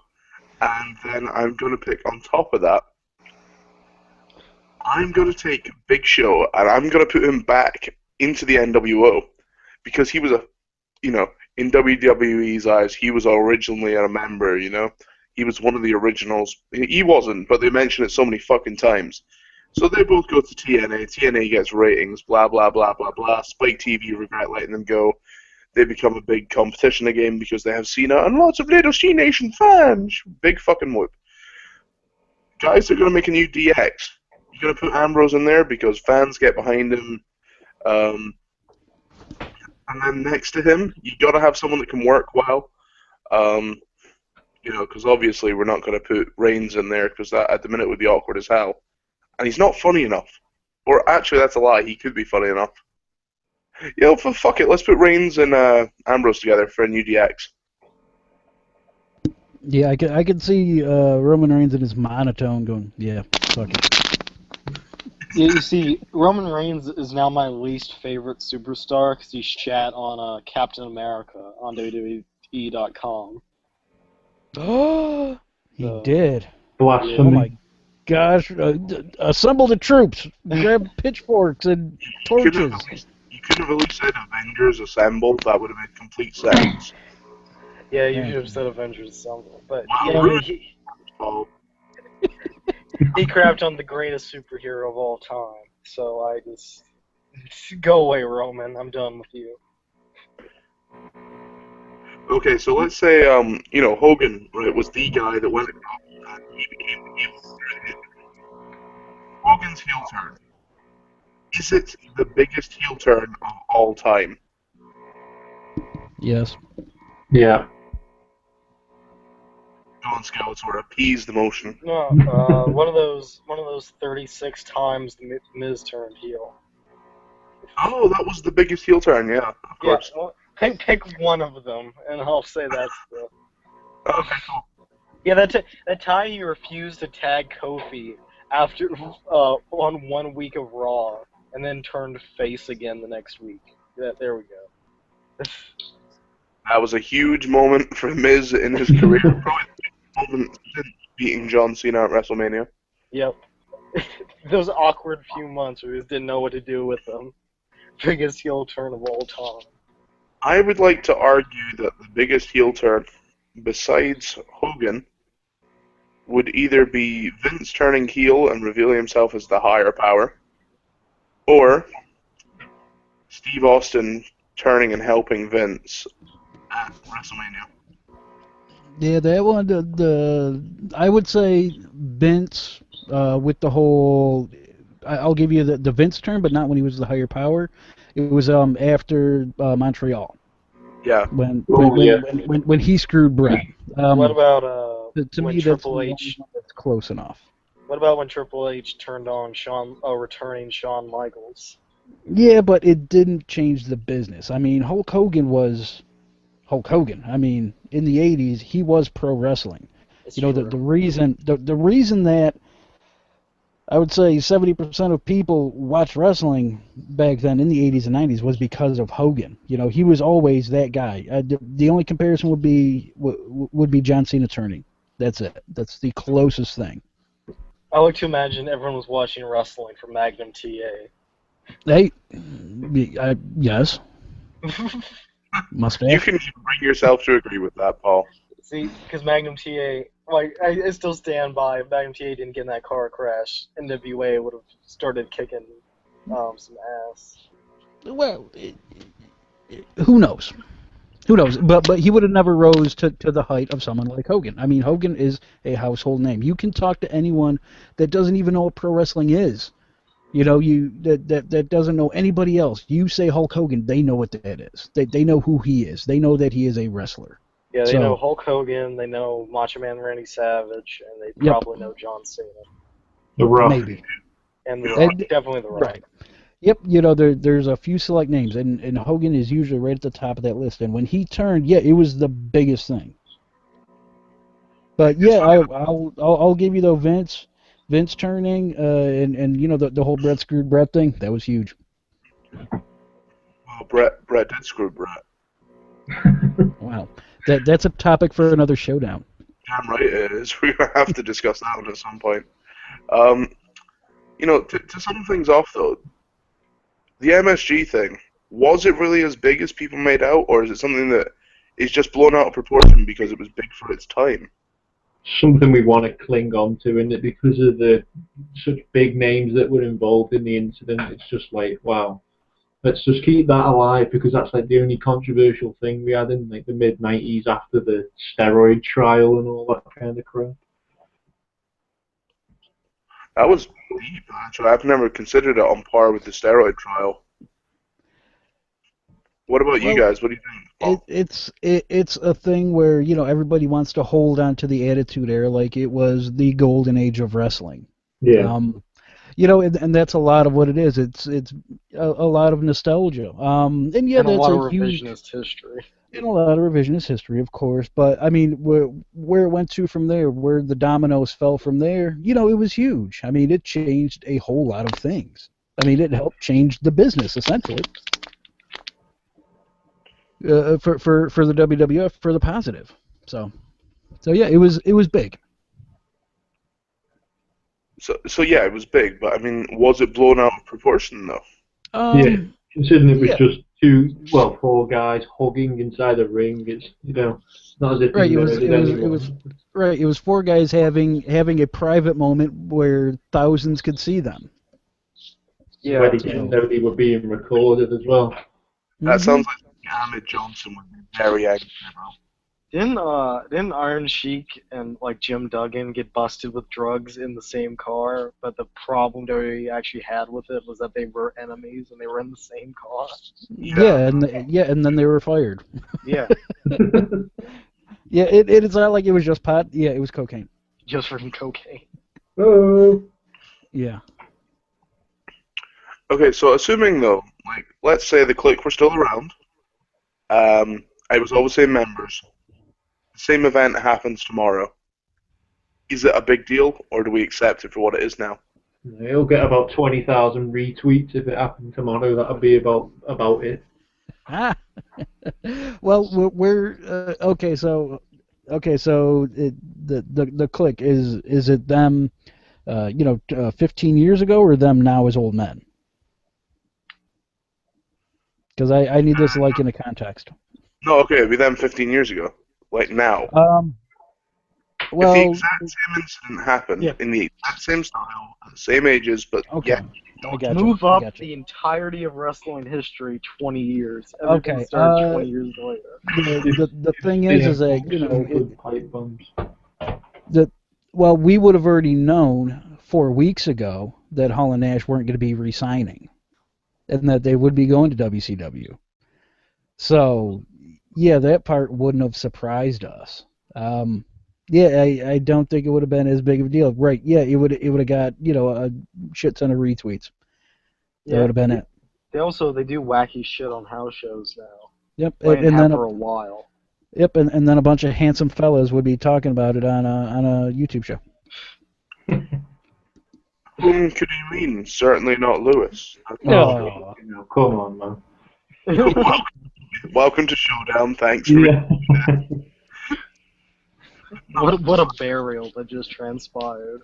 and then I'm going to pick on top of that, I'm going to take Big Show, and I'm going to put him back into the NWO, because he was in WWE's eyes, he was originally a member, He was one of the originals. He wasn't, but they mention it so many fucking times. So they both go to TNA. TNA gets ratings, blah, blah, blah, blah, blah. Spike TV regret letting them go. They become a big competition again because they have Cena and lots of little C Nation fans. Big fucking whoop. Guys are going to make a new DX. You're going to put Ambrose in there because fans get behind him. And then next to him, you got to have someone that can work well. Because obviously we're not going to put Reigns in there because that at the minute would be awkward as hell. And he's not funny enough. Or actually, that's a lie. He could be funny enough. Fuck it. Let's put Reigns and Ambrose together for a new DX. Yeah, I could see Roman Reigns in his monotone going, yeah, fuck it. You see, Roman Reigns is now my least favorite superstar because he shat on Captain America on WWE.com. Oh, he So, did. Oh Blasphemy. my gosh! Assemble the troops. Grab pitchforks and You couldn't torches. have you couldn't have at least said Avengers Assemble. That would have made complete sense. yeah, you Yeah. should have said Avengers Assemble. But Wow, yeah, rude. he Oh, crapped on the greatest superhero of all time. So I just go away, Roman. I'm done with you. okay, so let's say Hogan, right, was the guy that went across and he became the heel. Hogan's heel turn. Is it the biggest heel turn of all time? Yes. Yeah. Go on, Skeletor, appease the motion. No, one of those 36 times the Miz turned heel. Oh, that was the biggest heel turn, yeah, of Yeah, course. well, pick one of them, and I'll say that's the. Okay, cool. Yeah, that time he refused to tag Kofi after on 1 week of Raw, and then turned face again the next week. There we go. That was a huge moment for Miz in his career. Probably the moment since beating John Cena at WrestleMania. Yep. Those awkward few months where we just didn't know what to do with them. Biggest heel turn of all time. I would like to argue that the biggest heel turn, besides Hogan, would either be Vince turning heel and revealing himself as the higher power, or Steve Austin turning and helping Vince at WrestleMania. Yeah, that one. The I would say Vince with the whole. I'll give you the Vince turn, but not when he was the higher power. It was after Montreal Yeah. when he screwed Brett. What about To when me, that's the Triple only H? one that's close enough. What about when Triple H turned on returning Shawn Michaels? Yeah, but it didn't change the business. I mean, Hulk Hogan was Hulk Hogan. I mean, in the '80s, he was pro wrestling. It's You know, true. the reason that I would say 70% of people watched wrestling back then in the '80s and '90s was because of Hogan. You know, he was always that guy. The only comparison would be John Cena turning. That's it. That's the closest thing. I like to imagine everyone was watching wrestling for Magnum TA. Hey, yes, mustache. You can bring yourself to agree with that, Paul. See, because Magnum TA, like, I still stand by. If Magnum TA didn't get in that car crash, NWA would have started kicking some ass. Well, who knows? Who knows? But he would have never rose to the height of someone like Hogan. I mean, Hogan is a household name. You can talk to anyone that doesn't even know what pro wrestling is. You know, that doesn't know anybody else. You say Hulk Hogan, they know what that is. They know who he is. They know that he is a wrestler. Yeah, they So- know Hulk Hogan, they know Macho Man Randy Savage, and they Yep. probably know John Cena. The Rock. Maybe. And The Rock, And- definitely The Rock. Right. Yep, you know, there's a few select names, and Hogan is usually right at the top of that list. And when he turned, yeah, it was the biggest thing. But yeah, I'll give you though Vince turning, and you know the whole Brett screwed Brett thing, that was huge. Well, Brett did screw Brett. Wow, that's a topic for another showdown. Damn right it is. We're going to have to discuss that one at some point. You know, to sum things off, though, the MSG thing, was it really as big as people made out, or is it something that is just blown out of proportion because it was big for its time? Something we want to cling on to, and that because of the such big names that were involved in the incident, it's just like, wow, let's just keep that alive, because that's like the only controversial thing we had in like the mid-90s after the steroid trial and all that kind of crap. That was deep, actually. I've never considered it on par with the steroid trial. What about you Well, guys? What do you think? Paul? It's a thing where, you know, everybody wants to hold on to the Attitude Era like it was the golden age of wrestling. Yeah. and that's a lot of what it is. It's a lot of nostalgia. And yeah, And a that's lot a of huge, revisionist history. and a lot of revisionist history, of course. But I mean, where it went to from there, where the dominoes fell from there, it was huge. I mean, it changed a whole lot of things. I mean, it helped change the business essentially. For the WWF for the positive. So yeah, it was big. So yeah, it was big, but I mean, was it blown out of proportion though? Yeah, considering it was Yeah, just four guys hugging inside the ring, it's not as if they right. It was murdered it was it was anyone. right. It was four guys having a private moment where thousands could see them. Where Yeah. they So, didn't know they were being recorded as well. That hmm sounds like Ahmed Johnson would be very angry about. Didn't Iron Sheik and like Jim Duggan get busted with drugs in the same car? But the problem WWE actually had with it was that they were enemies and they were in the same car. Yeah. and then they were fired. Yeah, Yeah, it's not like it was just pot. Yeah, it was cocaine. just for cocaine. Oh, Yeah. Okay, so assuming though, like, let's say the Clique were still around, I was obviously members. The same event happens tomorrow. Is it a big deal, or do we accept it for what it is now? it'll get about 20,000 retweets if it happened tomorrow. That'll be about it. Ah. Well, we're okay. So the Clique is it them, 15 years ago, or them now as old men? Because I need this like in a context. No, okay, it'd be them 15 years ago. Like now. Um. If the Well. exact same incident happened Yeah. in the exact same style, at the same ages, but Okay. yeah, I gotcha. Move I up gotcha. the entirety of wrestling history 20 years. Everything Okay. started 20 years later. The thing is that Some good pipe bombs. well, we would have already known 4 weeks ago that Hall and Nash weren't going to be re-signing, and that they would be going to WCW. So, yeah, that part wouldn't have surprised us. Yeah, I don't think it would have been as big of a deal. Right? Yeah, it would have got a shit ton of retweets. That would have been it. They do wacky shit on house shows now. Yep, And then for a while. Yep, and then a bunch of handsome fellas would be talking about it on a YouTube show. whom could you mean? Certainly not Lewis. Oh, come on, man. Welcome to Showdown. Thanks for Yeah. What a burial that just transpired.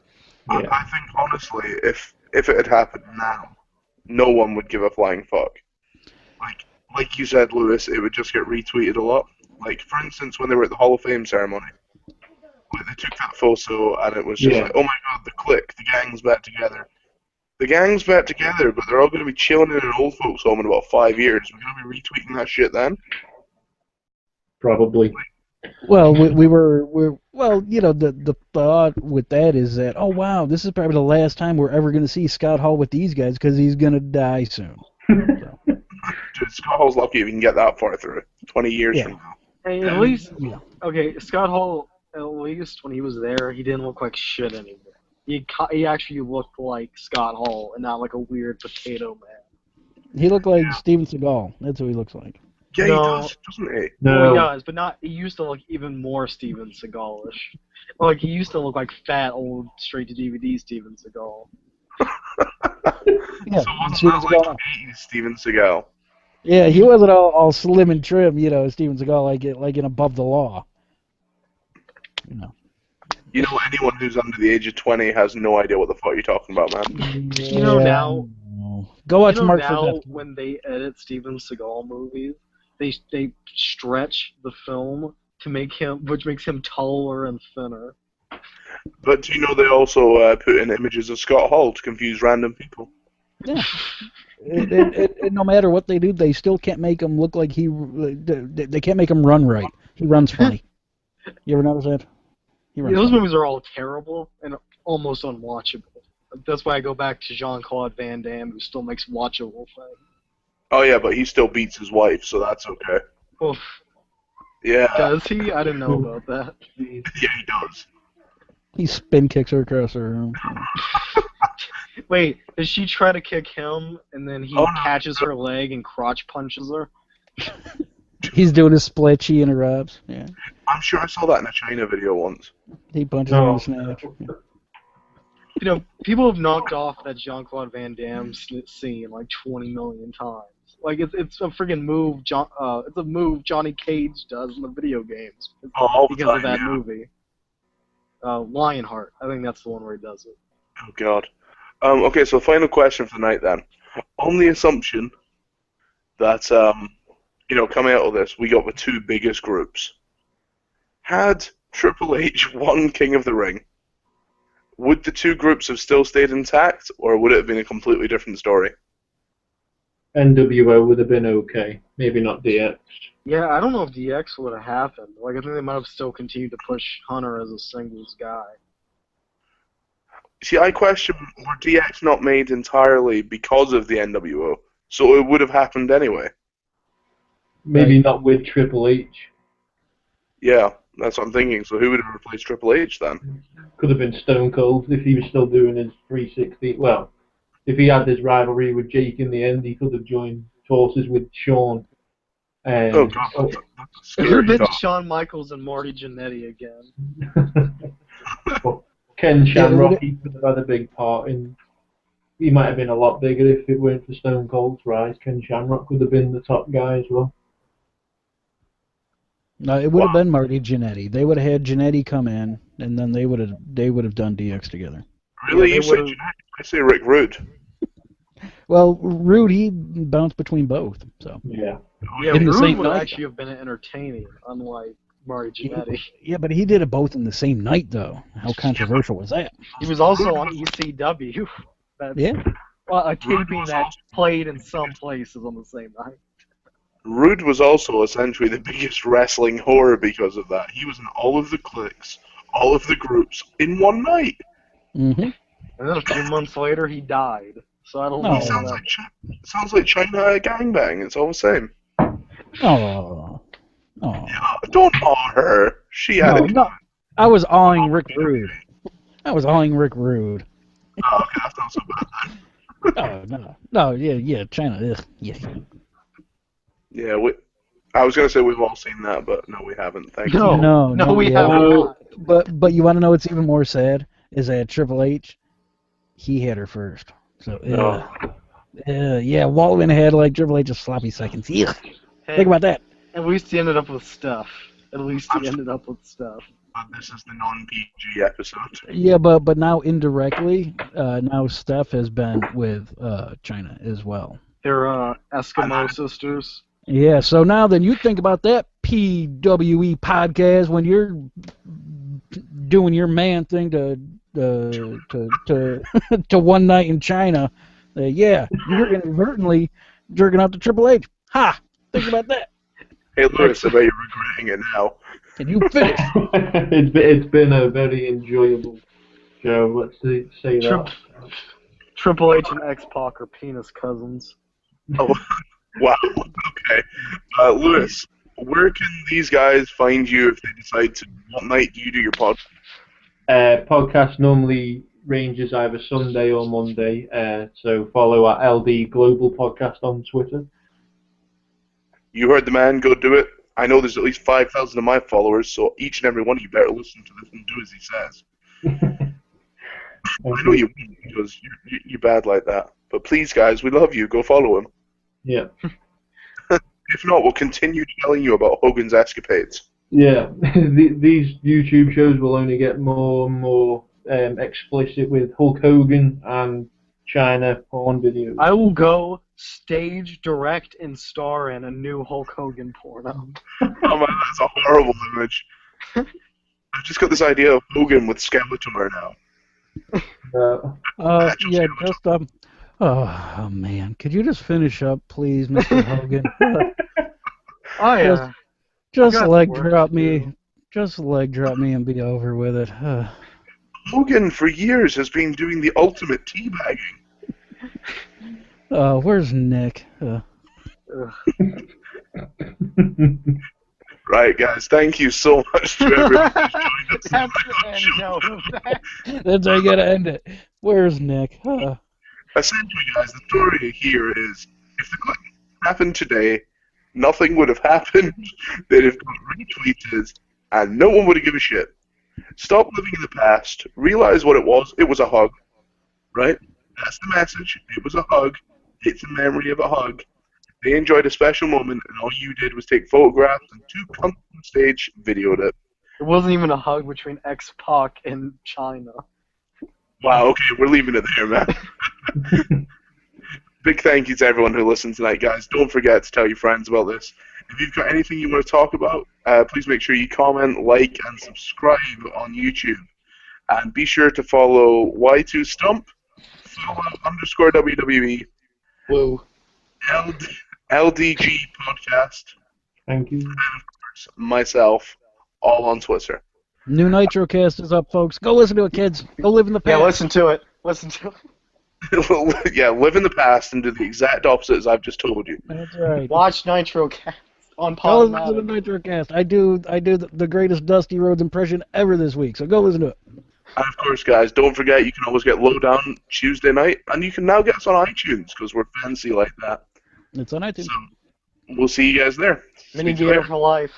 I think honestly, if it had happened now, no one would give a flying fuck. Like you said, Lewis, it would just get retweeted a lot. Like for instance, when they were at the Hall of Fame ceremony, like they took that photo and it was just like, oh my god, the Clique, the gang's back together. The gang's back together, but they're all going to be chilling in an old folks' home in about 5 years. We're going to be retweeting that shit then. Probably. Well, the thought with that is that, oh wow, this is probably the last time we're ever going to see Scott Hall with these guys because he's going to die soon. So. Dude, Scott Hall's lucky if he can get that far through. 20 years from now. Hey, at least, Yeah. okay, Scott Hall, at least when he was there, he didn't look like shit anymore. He actually looked like Scott Hall and not like a weird potato man. He looked like Steven Seagal. That's what he looks like. Yeah, No. he does, doesn't he? No. Well, he does, but he used to look even more Steven Seagal-ish. Like, he used to look like fat, old, straight-to-DVD Steven Seagal. Yeah, So wasn't Steven that like Seagal. 80s Steven Seagal? Yeah, he wasn't all slim and trim, Steven Seagal, like in Above the Law. You know, anyone who's under the age of 20 has no idea what the fuck you're talking about, man. You know now, Go watch you know Mark now for Death. when they edit Steven Seagal movies, they stretch the film to make him, which makes him taller and thinner. But do you know they also put in images of Scott Hall to confuse random people? Yeah. No matter what they do, they still can't make him look like he. They can't make him run right. He runs funny. You ever notice that? He runs Those funny. movies are all terrible and almost unwatchable. That's why I go back to Jean-Claude Van Damme, who still makes watchable things. Oh yeah, but he still beats his wife, so that's okay. Oof. Yeah, Does he? I didn't know about that. yeah, he does. He spin kicks her across her room. Wait, does she try to kick him, and then he catches her leg and crotch punches her? He's doing a split, she interrupts. Yeah. I'm sure I saw that in a China video once. He punches her in the snatch. Yeah. You know, people have knocked off that Jean-Claude Van Damme scene like 20 million times. Like it's a friggin' move. It's a move Johnny Cage does in the video games because of that movie. Lionheart. I think that's the one where he does it. Oh God. Okay, so final question for the night then. On the assumption that coming out of this, we got the two biggest groups. Had Triple H won King of the Ring, would the two groups have still stayed intact, or would it have been a completely different story? NWO would have been okay. Maybe not DX. Yeah, I don't know if DX would have happened. Like, I think they might have still continued to push Hunter as a singles guy. See, I question, were DX not made entirely because of the NWO? So it would have happened anyway. Maybe not with Triple H. Yeah, that's what I'm thinking. So who would have replaced Triple H then? Could have been Stone Cold if he was still doing his 360. Well, if he had this rivalry with Jake in the end, he could have joined forces with Shawn. Oh God, that's It would have been thought. Shawn Michaels and Marty Jannetty again. Ken Shamrock, he could have had a big part in. He might have been a lot bigger if it weren't for Stone Cold's rise. Ken Shamrock would have been the top guy as well. No, it would have been Marty Jannetty. They would have had Jannetty come in, and then they would have done DX together. Really? Yeah, You say Jannetty? I say Rick Rude. Well, Rude, he bounced between both. So Yeah. Yeah, In the Rude same would night. actually have been entertaining, unlike Marty Jannetty. yeah, but he did it both in the same night, though. How controversial was that? He was also on ECW. That's, Yeah. well, a taping that played in some places on the same night. Rude was also essentially the biggest wrestling whore because of that. He was in all of the cliques, all of the groups, in one night. Mm-hmm. And then a few months later, he died. So I don't Oh. know. Sounds like China gangbang. It's all the same. Oh. Oh. Yeah, don't awe her. She had it. No. I was awing Rick Rude. Oh, okay, that's not so bad then. No, yeah, China, ugh, yeah. Yeah, I was gonna say we've all seen that, but no, we haven't. Thank you. No, we yeah. haven't. But you want to know what's even more sad is that Triple H, he had her first. So yeah, Waltman had like Triple H just sloppy seconds. Ugh. Think about that. At least he ended up with stuff. But This is the non-PG episode. Yeah, but now indirectly, now Steph has been with China as well. They're Eskimo sisters. Yeah, so now then you think about that PWE podcast when you're doing your man thing to to one night in China. Yeah, you're inadvertently jerking out to Triple H. Ha! Think about that. Hey, Lewis, I bet you're regretting it now. And you finish. It's been a very enjoyable show. Let's say that. Triple H and X-Pac are penis cousins. Oh, wow. Okay. Lewis, where can these guys find you if they decide to? What night do you do your pod? Podcast normally ranges either Sunday or Monday. So follow our LD Global Podcast on Twitter. You heard the man. Go do it. I know there's at least 5,000 of my followers, so each and every one of you better listen to this and do as he says. I know you won't because you're bad like that. But please, guys, we love you. Go follow him. Yeah. If not, we'll continue telling you about Hogan's escapades. Yeah. These YouTube shows will only get more and more explicit with Hulk Hogan and China porn videos. I will go stage, direct, and star in a new Hulk Hogan porno. Oh man, that's a horrible image. I've just got this idea of Hogan with Skeletor now. Yeah, just oh man, could you just finish up, please, Mr. Hogan? Just leg drop me. Just leg drop me and be over with it. Hogan, for years, has been doing the ultimate teabagging. Where's Nick? Right, guys, thank you so much to everyone who's joined us. That's the end note of that. That's how you gotta end it. Where's Nick? Essentially, guys, the story here is if the click happened today, nothing would have happened. They'd have got retweeted, and no one would have given a shit. Stop living in the past. Realize what it was. It was a hug, right? That's the message. It was a hug. It's a memory of a hug. They enjoyed a special moment, and all you did was take photographs, and two cunts on stage videoed it. It wasn't even a hug between X-Pac and China. Wow, okay, we're leaving it there, man. Big thank you to everyone who listened tonight, guys. Don't forget to tell your friends about this. If you've got anything you want to talk about, please make sure you comment, like, and subscribe on YouTube. And be sure to follow Y2Stump, follow _ WWE, Woo. LDG Podcast, Thank you. and of course, myself, all on Twitter. New Nitrocast is up, folks. Go listen to it, kids. Go live in the past. Yeah, listen to it. Listen to it. Yeah, live in the past and do the exact opposite as I've just told you. That's right. Watch Nitrocast on Go listen to the Podomatic. Nitrocast. I do the greatest Dusty Rhodes impression ever this week, so go listen to it. And of course, guys, don't forget you can always get Lowdown Tuesday night, and you can now get us on iTunes because we're fancy like that. It's on iTunes. So we'll see you guys there. Mini Speak to you gator later. for life.